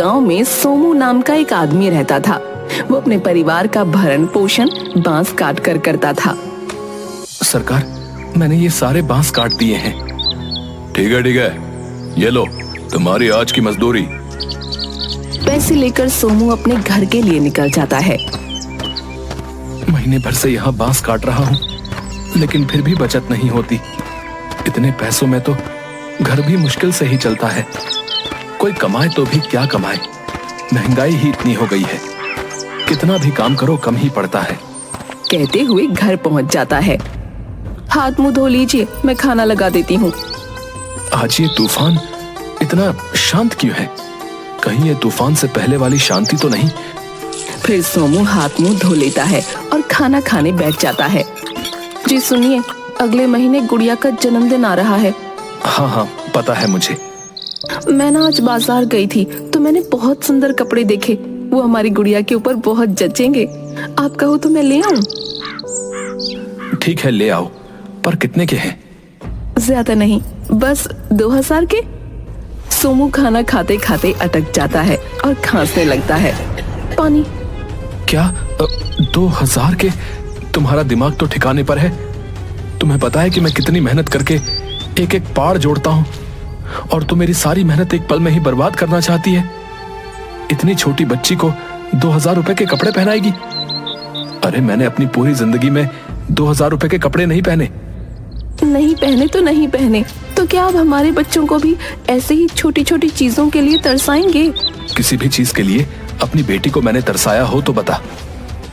गांव में सोमू नाम का एक आदमी रहता था। वो अपने परिवार का भरण पोषण बांस काट कर करता था। सरकार, मैंने ये सारे बांस काट दिए हैं। ठीक है, ये लो तुम्हारी आज की मजदूरी। पैसे लेकर सोमू अपने घर के लिए निकल जाता है। महीने भर से यहाँ बांस काट रहा हूँ, लेकिन फिर भी बचत नहीं होती। इतने पैसों में तो घर भी मुश्किल से ही चलता है। कोई कमाए तो भी क्या कमाए, महंगाई ही इतनी हो गई है। कितना भी काम करो कम ही पड़ता है। कहते हुए घर पहुंच जाता है। हाथ मुंह धो लीजिए, मैं खाना लगा देती हूँ। आज ये तूफान इतना शांत क्यों है? कहीं ये तूफान से पहले वाली शांति तो नहीं? फिर सोमू हाथ मुंह धो लेता है और खाना खाने बैठ जाता है। जी सुनिए, अगले महीने गुड़िया का जन्मदिन आ रहा है। हाँ, पता है मुझे। मैं ना आज बाजार गई थी तो मैंने बहुत सुंदर कपड़े देखे। वो हमारी गुड़िया के ऊपर बहुत जचेंगे। आप कहो तो मैं ले आऊं? ठीक है, ले आओ। पर कितने के हैं? ज्यादा नहीं, बस 2000 के। सोमू खाना खाते खाते अटक जाता है और खांसने लगता है। पानी। क्या 2000 के? तुम्हारा दिमाग तो ठिकाने पर है? तुम्हें पता है कि मैं कितनी मेहनत करके एक एक पाड़ जोड़ता हूँ, और तुम मेरी सारी मेहनत एक पल में ही बर्बाद करना चाहती है? इतनी छोटी बच्ची को 2000 रुपए के कपड़े पहनाएगी? अरे मैंने अपनी पूरी जिंदगी में 2000 रुपए के कपड़े नहीं पहने। नहीं पहने तो नहीं पहने, तो क्या आप हमारे बच्चों को भी ऐसे ही छोटी छोटी चीजों के लिए तरसाएंगे? किसी भी चीज के लिए अपनी बेटी को मैंने तरसाया हो तो बता।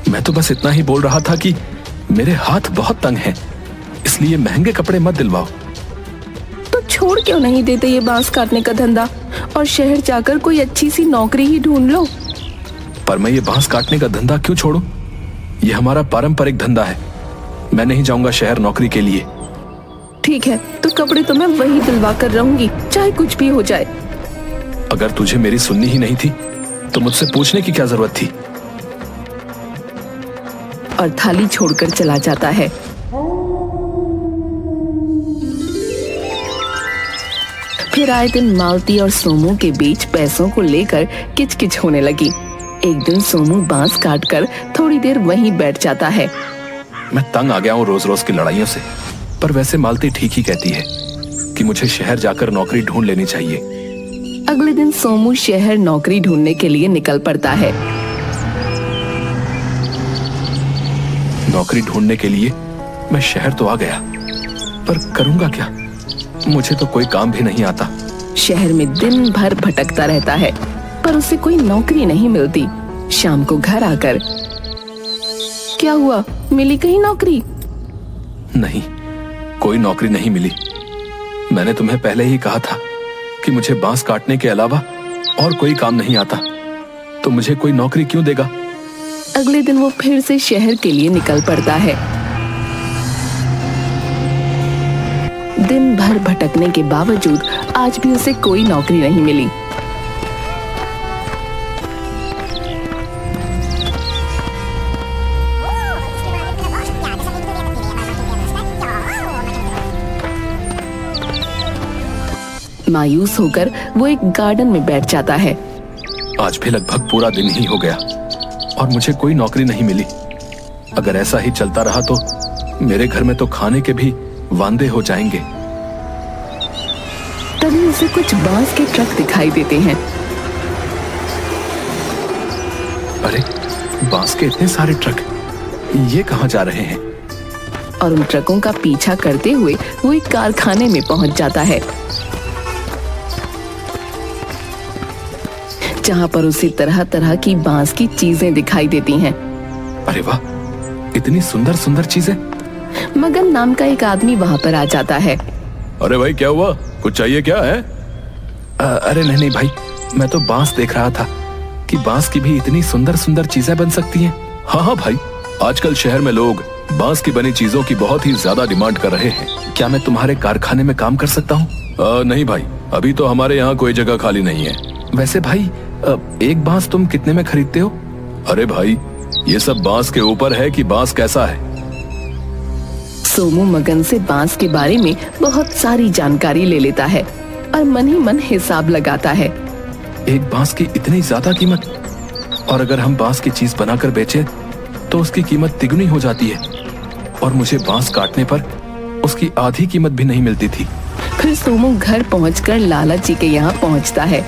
मैं तो बस इतना ही बोल रहा था कि मेरे हाथ बहुत तंग हैं, इसलिए महंगे कपड़े मत दिलवाओ। तो छोड़ क्यों नहीं देते ये बांस काटने का धंधा और शहर जाकर कोई अच्छी सी नौकरी ही ढूंढ लो? पर मैं ये बांस काटने का धंधा क्यों छोड़ूं? ये हमारा पारंपरिक धंधा है। मैं नहीं जाऊंगा शहर नौकरी के लिए। ठीक है, तो कपड़े तो मैं वही दिलवा कर रहूंगी, चाहे कुछ भी हो जाए। अगर तुझे मेरी सुननी ही नहीं थी तो मुझसे पूछने की क्या जरूरत थी? और थाली छोड़कर चला जाता है। फिर आए दिन मालती और सोमू के बीच पैसों को लेकर किचकिच होने लगी। एक दिन सोमू बांस काटकर थोड़ी देर वहीं बैठ जाता है। मैं तंग आ गया हूँ रोज रोज की लड़ाइयों से। पर वैसे मालती ठीक ही कहती है कि मुझे शहर जाकर नौकरी ढूंढ लेनी चाहिए। अगले दिन सोमू शहर नौकरी ढूंढने के लिए निकल पड़ता है। नौकरी ढूंढने के लिए मैं शहर तो आ गया, पर करूंगा क्या? मुझे तो कोई काम भी नहीं आता। शहर में दिन भर भटकता रहता है, पर उसे कोई नौकरी नहीं मिलती। शाम को घर आकर, क्या हुआ, मिली कहीं नौकरी? नहीं, कोई नौकरी नहीं मिली। मैंने तुम्हें पहले ही कहा था कि मुझे बांस काटने के अलावा और कोई काम नहीं आता, तो मुझे कोई नौकरी क्यों देगा? अगले दिन वो फिर से शहर के लिए निकल पड़ता है। दिन भर भटकने के बावजूद आज भी उसे कोई नौकरी नहीं मिली। मायूस होकर वो एक गार्डन में बैठ जाता है। आज भी लगभग पूरा दिन ही हो गया और मुझे कोई नौकरी नहीं मिली। अगर ऐसा ही चलता रहा तो मेरे घर में तो खाने के भी वांदे हो जाएंगे। तभी उसे कुछ बांस के ट्रक दिखाई देते हैं। अरे, बांस के इतने सारे ट्रक, ये कहाँ जा रहे हैं? और उन ट्रकों का पीछा करते हुए वो एक कारखाने में पहुंच जाता है, जहां पर उसे तरह तरह की बांस की चीजें दिखाई देती हैं। अरे वाह, इतनी सुंदर सुंदर चीजें। मगन नाम का एक आदमी वहां पर आ जाता है। अरे भाई, क्या हुआ? कुछ चाहिए क्या है? अरे नहीं भाई, मैं तो बांस देख रहा था कि बांस की भी इतनी सुंदर सुंदर चीजें बन सकती हैं। हाँ भाई, आजकल शहर में लोग बांस की बनी चीजों की बहुत ही ज्यादा डिमांड कर रहे हैं। क्या मैं तुम्हारे कारखाने में काम कर सकता हूँ? नहीं भाई, अभी तो हमारे यहाँ कोई जगह खाली नहीं है। वैसे भाई, एक बांस तुम कितने में खरीदते हो? अरे भाई, ये सब बांस के ऊपर है कि बांस कैसा है। सोमू मगन से बांस के बारे में बहुत सारी जानकारी ले लेता है और मन ही मन हिसाब लगाता है। एक बांस की इतनी ज्यादा कीमत, और अगर हम बांस की चीज बनाकर बेचे तो उसकी कीमत तिगुनी हो जाती है, और मुझे बांस काटने पर उसकी आधी कीमत भी नहीं मिलती थी। फिर सोमू घर पहुंचकर लाला जी के यहाँ पहुंचता है।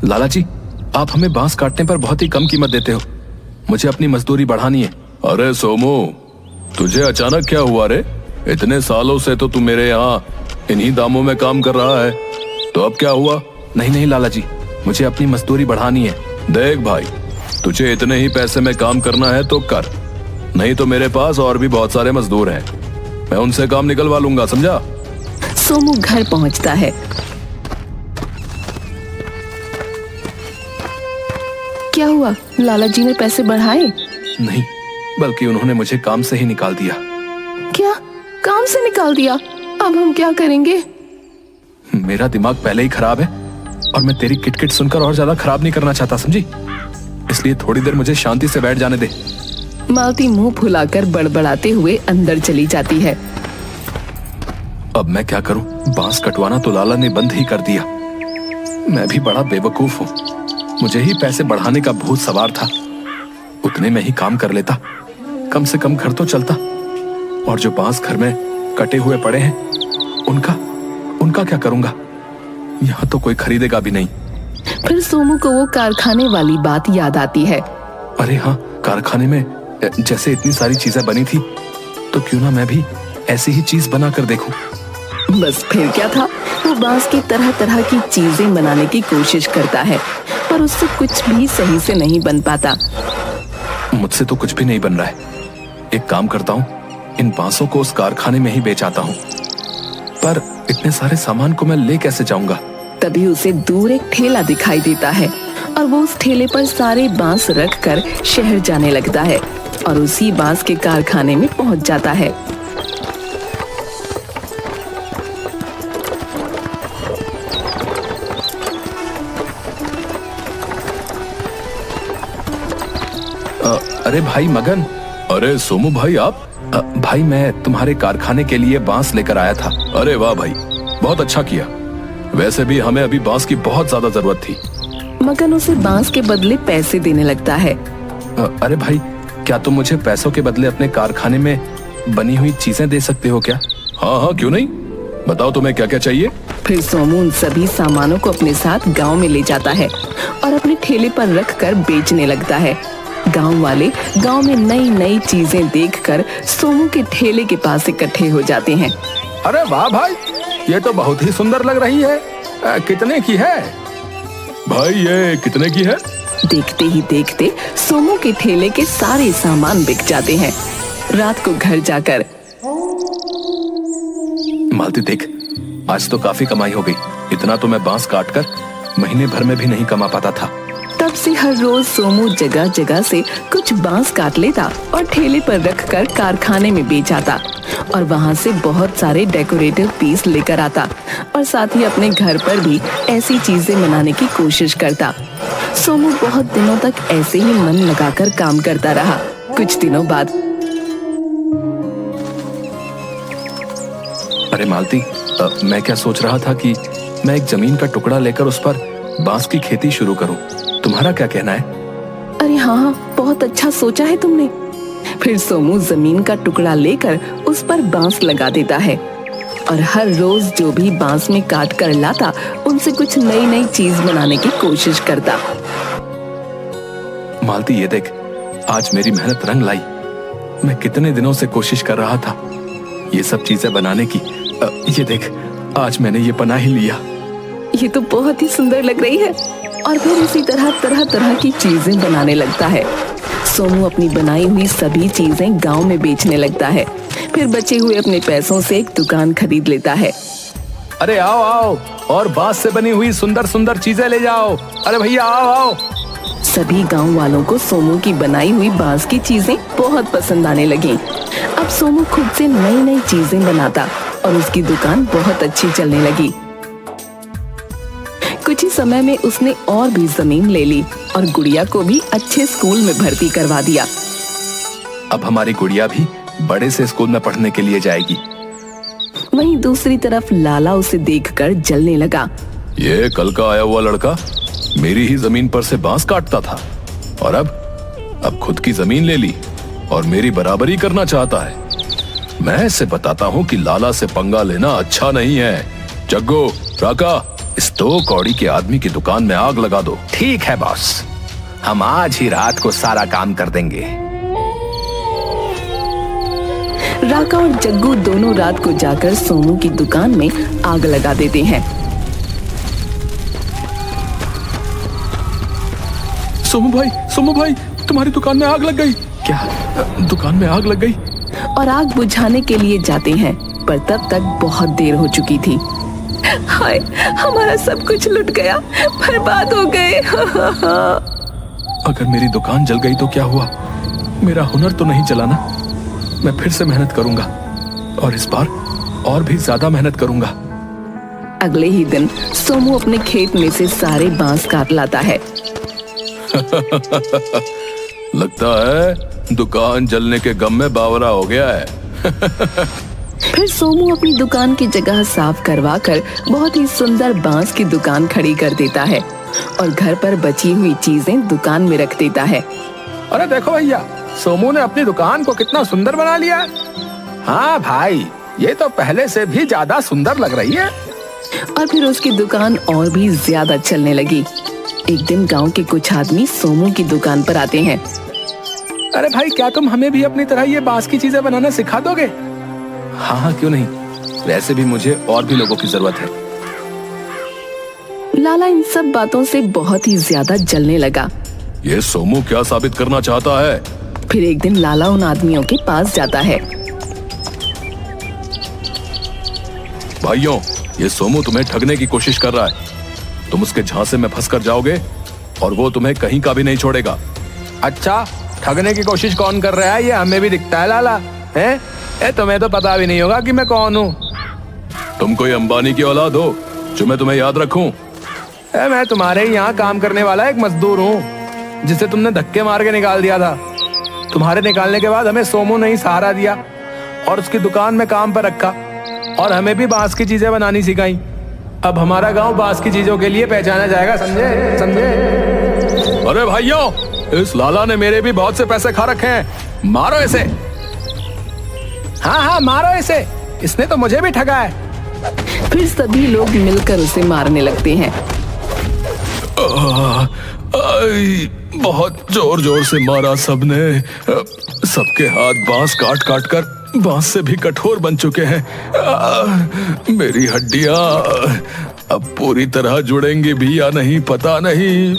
लाला जी, आप हमें बांस काटने पर बहुत ही कम कीमत देते हो, मुझे अपनी मजदूरी बढ़ानी है। अरे सोमू, तुझे अचानक क्या हुआ रे? इतने सालों से तो तू मेरे यहाँ इन्हीं दामों में काम कर रहा है, तो अब क्या हुआ? नहीं नहीं लाला जी, मुझे अपनी मजदूरी बढ़ानी है। देख भाई, तुझे इतने ही पैसे में काम करना है तो कर, नहीं तो मेरे पास और भी बहुत सारे मजदूर हैं, मैं उनसे काम निकलवा लूंगा, समझा? सोमू घर पहुंचता है। क्या हुआ, लाला जी ने पैसे बढ़ाए? नहीं, बल्कि उन्होंने मुझे काम से ही निकाल दिया। क्या, काम से निकाल दिया? अब हम क्या करेंगे? मेरा दिमाग पहले ही खराब है और मैं तेरी किटकिट सुनकर और ज्यादा खराब नहीं करना चाहता, समझी? इसलिए थोड़ी देर मुझे शांति से बैठ जाने दे। मालती मुंह फुलाकर बड़बड़ाते हुए अंदर चली जाती है। अब मैं क्या करूं? बांस कटवाना तो लाला ने बंद ही कर दिया। मैं भी बड़ा बेवकूफ हूं, मुझे ही पैसे बढ़ाने का भूत सवार था। उतने में ही काम कर लेता, कम से कम घर तो चलता। और जो बांस घर में कटे हुए पड़े हैं, उनका क्या करूंगा? यहाँ तो कोई खरीदेगा भी नहीं। फिर सोमू को वो कारखाने वाली बात याद आती है। अरे हाँ, कारखाने में जैसे इतनी सारी चीजें बनी थी, तो क्यों ना मैं भी ऐसी ही चीज बना कर देखूं। बस फिर क्या था, वो बांस की तरह तरह की चीजें बनाने की कोशिश करता है, पर उससे कुछ भी सही से नहीं बन पाता। मुझसे तो कुछ भी नहीं बन रहा है। एक काम करता हूँ, इन बांसों को उस कारखाने में ही बेच आता हूँ, पर इतने सारे सामान को मैं ले कैसे जाऊंगा? तभी उसे दूर एक ठेला दिखाई देता है और वो उस ठेले पर सारे बांस रख कर शहर जाने लगता है और उसी बांस के कारखाने में पहुंच जाता है। अरे भाई मगन। अरे सोमू भाई, आप? भाई मैं तुम्हारे कारखाने के लिए बांस लेकर आया था। अरे वाह भाई, बहुत अच्छा किया। वैसे भी हमें अभी बांस की बहुत ज्यादा जरूरत थी। मगन उसे बांस के बदले पैसे देने लगता है। अरे भाई, क्या तुम मुझे पैसों के बदले अपने कारखाने में बनी हुई चीजें दे सकते हो क्या? हाँ हाँ, क्यों नहीं, बताओ तुम्हें क्या क्या चाहिए। फिर सोमू उन सभी सामानों को अपने साथ गांव में ले जाता है और अपने ठेले पर रख कर बेचने लगता है। गांव वाले गांव में नई नई चीजें देखकर सोमू के ठेले के पास इकट्ठे हो जाते हैं। अरे वाह भाई, ये तो बहुत ही सुंदर लग रही है। कितने की है? भाई ये कितने की है? देखते ही देखते सोमू के ठेले के सारे सामान बिक जाते हैं। रात को घर जाकर, मालती देख, आज तो काफी कमाई हो गई। इतना तो मैं बांस काटकर महीने भर में भी नहीं कमा पाता था। तब से हर रोज सोमू जगह जगह से कुछ बांस काट लेता और ठेले पर रखकर कारखाने में बेच आता और वहाँ से बहुत सारे डेकोरेटिव पीस लेकर आता और साथ ही अपने घर पर भी ऐसी चीजें बनाने की कोशिश करता। सोमू बहुत दिनों तक ऐसे ही मन लगाकर काम करता रहा। कुछ दिनों बाद, अरे मालती, मैं क्या सोच रहा था कि मैं एक जमीन का टुकड़ा लेकर उस पर बांस की खेती शुरू करूं। तुम्हारा क्या कहना है? अरे हाँ, बहुत अच्छा सोचा है तुमने। फिर सोमू जमीन का टुकड़ा लेकर उस पर बांस लगा देता है और हर रोज जो भी बांस में काट कर लाता उनसे कुछ नई नई चीज बनाने की कोशिश करता। मालती ये देख, आज मेरी मेहनत रंग लाई। मैं कितने दिनों से कोशिश कर रहा था ये सब चीजें बनाने की। ये देख, आज मैंने ये बना ही लिया। ये तो बहुत ही सुंदर लग रही है। और फिर इसी तरह तरह तरह की चीजें बनाने लगता है। सोमू अपनी बनाई हुई सभी चीजें गांव में बेचने लगता है। फिर बचे हुए अपने पैसों से एक दुकान खरीद लेता है। अरे आओ आओ, और बांस से बनी हुई सुंदर सुंदर चीजें ले जाओ। अरे भैया आओ आओ। सभी गांव वालों को सोमू की बनाई हुई बांस की चीजें बहुत पसंद आने लगी। अब सोमू खुद से नई नई चीजें बनाता और उसकी दुकान बहुत अच्छी चलने लगी। कुछ ही समय में उसने और भी जमीन ले ली और गुड़िया को भी अच्छे स्कूल में भर्ती करवा दिया। अब हमारी गुड़िया भी बड़े से स्कूल में पढ़ने के लिए जाएगी। वहीं दूसरी तरफ लाला उसे देखकर जलने लगा। ये कल का आया हुआ लड़का मेरी ही जमीन पर से बांस काटता था और अब खुद की जमीन ले ली और मेरी बराबरी करना चाहता है। मैं इसे बताता हूँ कि लाला से पंगा लेना अच्छा नहीं है। जग्गू, राका, इस 2 कौड़ी के आदमी की दुकान में आग लगा दो। ठीक है बॉस, हम आज ही रात को सारा काम कर देंगे। राका और जग्गू दोनों रात को जाकर सोमू की दुकान में आग लगा देते हैं। सोमू भाई, तुम्हारी दुकान में आग लग गई। क्या दुकान में आग लग गई? और आग बुझाने के लिए जाते हैं, पर तब तक बहुत देर हो चुकी थी। हाय, हमारा सब कुछ लुट गया, बर्बाद हो गए। अगर मेरी दुकान जल गई तो क्या हुआ? मेरा हुनर तो नहीं चला ना। मैं फिर से मेहनत करूंगा और इस बार और भी ज्यादा मेहनत करूंगा। अगले ही दिन सोमू अपने खेत में से सारे बांस काट लाता है। लगता है दुकान जलने के गम में बावरा हो गया है। फिर सोमू अपनी दुकान की जगह साफ करवा कर बहुत ही सुंदर बांस की दुकान खड़ी कर देता है और घर पर बची हुई चीजें दुकान में रख देता है। अरे देखो भैया, सोमू ने अपनी दुकान को कितना सुंदर बना लिया। हाँ भाई, ये तो पहले से भी ज्यादा सुंदर लग रही है। और फिर उसकी दुकान और भी ज्यादा चलने लगी। एक दिन गांव के कुछ आदमी सोमू की दुकान पर आते हैं। अरे भाई, क्या तुम हमें भी अपनी तरह ये बांस की चीजें बनाना सिखा दोगे? हाँ, क्यों नहीं। वैसे भी मुझे और भी लोगों की जरूरत है। लाला इन सब बातों से बहुत ही ज्यादा जलने लगा। ये सोमू क्या साबित करना चाहता है? फिर एक दिन लाला उन आदमियों के पास जाता है। भाइयों, ये सोमू तुम्हें ठगने की कोशिश कर रहा है। तुम उसके झांसे में फंस कर जाओगे और वो तुम्हें कहीं का भी नहीं छोड़ेगा। अच्छा, ठगने की कोशिश कौन कर रहा है ये हमें भी दिखता है लाला। हैं? तुम्हें तो पता भी नहीं होगा कि मैं कौन हूँ। तुम कोई अंबानी की औलाद हो जो मैं तुम्हें याद रखूं? मैं तुम्हारे यहाँ काम करने वाला एक मजदूर हूँ जिसे तुमने धक्के मार के निकाल दिया था। तुम्हारे निकालने के बाद हमें सोमू ने ही सहारा दिया और उसकी दुकान में काम पर रखा और हमें भी बांस की चीजें बनानी सिखाई। अब हमारा गांव बांस की चीजों के लिए पहचाना जाएगा, समझे समझे? अरे भाइयों, इस लाला ने मेरे भी बहुत से पैसे खा रखे हैं। मारो इसे। हाँ हाँ, मारो इसे, इसने तो मुझे भी ठगा है। फिर सभी लोग मिलकर उसे मारने लगते हैं। बहुत जोर जोर से मारा सबने। सबके हाथ बांस काट काट कर बांस से भी कठोर बन चुके हैं। मेरी हड्डियां अब पूरी तरह जुड़ेंगी भी या नहीं पता नहीं।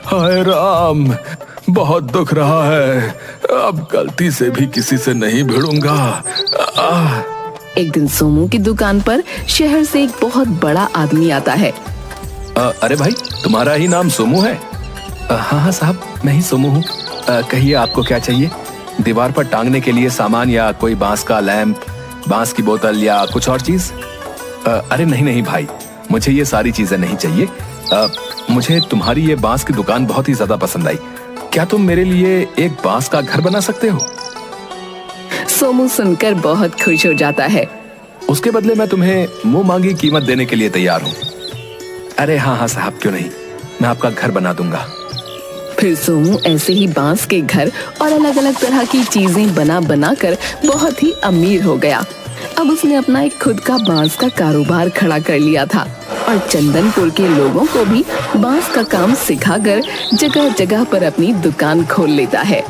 हाय राम, बहुत दुख रहा है। अब गलती से भी किसी से नहीं भिड़ूंगा। एक दिन सोमू की दुकान पर शहर से एक बहुत बड़ा आदमी आता है। अरे भाई, तुम्हारा ही नाम सोमू है? हाँ हाँ साहब, मैं ही सोमू हूँ। कहिए आपको क्या चाहिए? दीवार पर टांगने के लिए सामान या कोई बांस का लैंप, बांस की बोतल या कुछ और चीज? अरे नहीं नहीं भाई, मुझे ये सारी चीजें नहीं चाहिए। मुझे तुम्हारी ये बांस की दुकान बहुत ही ज्यादा पसंद आई। क्या तुम मेरे लिए एक बांस का घर बना सकते हो? सोमू सुनकर बहुत खुश हो जाता है। उसके बदले मैं तुम्हें मुंह मांगी कीमत देने के लिए तैयार हूँ। अरे हाँ हाँ साहब, क्यों नहीं, मैं आपका घर बना दूंगा। फिर सोमू ऐसे ही बांस के घर और अलग अलग तरह की चीजें बना बना कर बहुत ही अमीर हो गया। अब उसने अपना एक खुद का बांस का कारोबार खड़ा कर लिया था और चंदनपुर के लोगों को भी बांस का काम सिखाकर जगह जगह पर अपनी दुकान खोल लेता है।